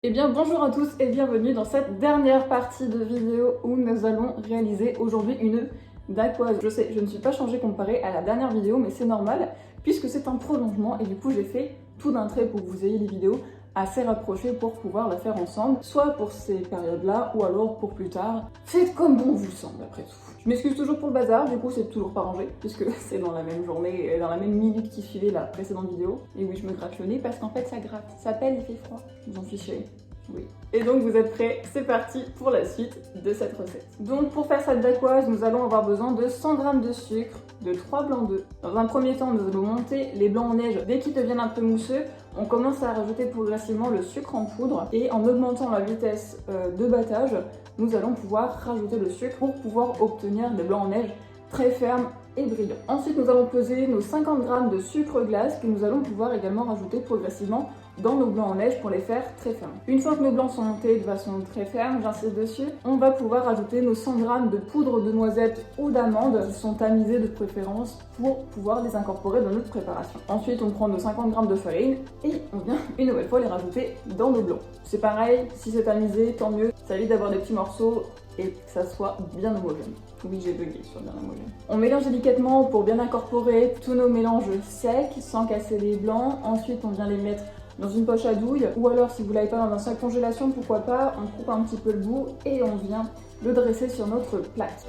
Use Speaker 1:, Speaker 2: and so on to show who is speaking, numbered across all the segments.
Speaker 1: Eh bien bonjour à tous et bienvenue dans cette dernière partie de vidéo où nous allons réaliser aujourd'hui une dacquoise. Je sais, je ne suis pas changée comparé à la dernière vidéo, mais c'est normal puisque c'est un prolongement et du coup j'ai fait tout d'un trait pour que vous ayez les vidéos assez rapprochées pour pouvoir la faire ensemble, soit pour ces périodes-là ou alors pour plus tard. Faites comme bon vous semble après tout. Je m'excuse toujours pour le bazar, du coup c'est toujours pas rangé puisque c'est dans la même journée et dans la même minute qui suivait la précédente vidéo. Et oui, je me gratte le nez parce qu'en fait ça gratte, ça pèle, il fait froid. Vous en fichez. Oui. Et donc vous êtes prêts? C'est parti pour la suite de cette recette. Donc pour faire cette dacquoise, nous allons avoir besoin de 100 g de sucre, de 3 blancs d'œufs. Dans un premier temps, nous allons monter les blancs en neige. Dès qu'ils deviennent un peu mousseux, on commence à rajouter progressivement le sucre en poudre et en augmentant la vitesse de battage, nous allons pouvoir rajouter le sucre pour pouvoir obtenir des blancs en neige très fermes et brillants. Ensuite, nous allons peser nos 50 g de sucre glace que nous allons pouvoir également rajouter progressivement dans nos blancs en neige pour les faire très fermes. Une fois que nos blancs sont montés de façon très ferme, j'insiste dessus, on va pouvoir ajouter nos 100 g de poudre de noisettes ou d'amandes qui sont tamisées de préférence pour pouvoir les incorporer dans notre préparation. Ensuite, on prend nos 50 g de farine et on vient une nouvelle fois les rajouter dans nos blancs. C'est pareil, si c'est tamisé, tant mieux, ça évite d'avoir des petits morceaux et que ça soit bien homogène. Oui, j'ai bugué sur bien homogène. On mélange délicatement pour bien incorporer tous nos mélanges secs sans casser les blancs. Ensuite, on vient les mettre dans une poche à douille ou alors si vous l'avez pas dans un sac congélation, pourquoi pas, on coupe un petit peu le bout et on vient le dresser sur notre plaque.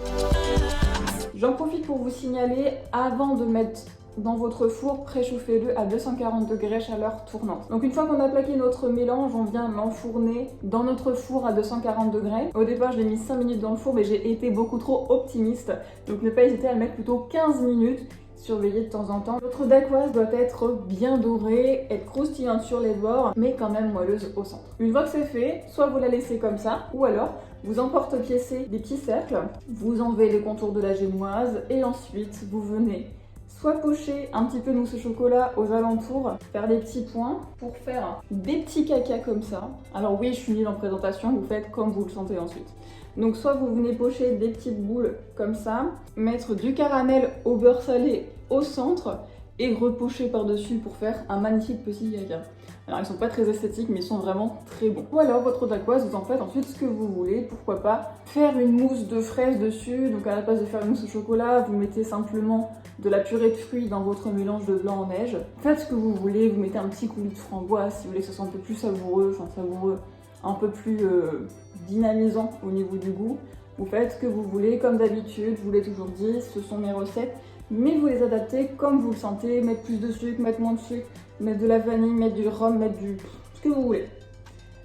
Speaker 1: J'en profite pour vous signaler, avant de mettre dans votre four, préchauffez-le à 240 degrés chaleur tournante. Donc une fois qu'on a plaqué notre mélange, on vient l'enfourner dans notre four à 240 degrés. Au départ, je l'ai mis 5 minutes dans le four, mais j'ai été beaucoup trop optimiste. Donc ne pas hésiter à le mettre plutôt 15 minutes. Surveiller de temps en temps. Votre dacquoise doit être bien dorée, être croustillante sur les bords, mais quand même moelleuse au centre. Une fois que c'est fait, soit vous la laissez comme ça, ou alors vous emporte-piécez des petits cercles, vous enlevez les contours de la génoise, et ensuite vous venez soit pocher un petit peu de mousse au chocolat aux alentours, faire des petits points pour faire des petits cacas comme ça. Alors oui, je suis nulle en présentation, vous faites comme vous le sentez ensuite. Donc soit vous venez pocher des petites boules comme ça, mettre du caramel au beurre salé au centre et repocher par-dessus pour faire un magnifique petit caca. Alors ils sont pas très esthétiques mais ils sont vraiment très bons. Ou alors votre dacquoise, vous en faites ensuite ce que vous voulez, pourquoi pas faire une mousse de fraises dessus. Donc à la place de faire une mousse au chocolat, vous mettez simplement de la purée de fruits dans votre mélange de blanc en neige. Faites ce que vous voulez, vous mettez un petit coulis de framboise si vous voulez que ce soit un peu plus savoureux, un peu plus dynamisant au niveau du goût. Vous faites ce que vous voulez, comme d'habitude, je vous l'ai toujours dit, ce sont mes recettes, mais vous les adaptez comme vous le sentez, mettre plus de sucre, mettre moins de sucre, mettre de la vanille, mettre du rhum, mettre ce que vous voulez.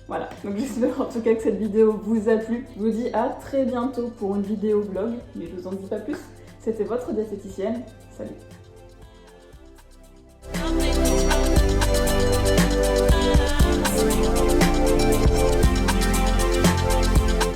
Speaker 1: Voilà, donc j'espère en tout cas que cette vidéo vous a plu. Je vous dis à très bientôt pour une vidéo vlog, mais je vous en dis pas plus. C'était votre diététicienne, salut!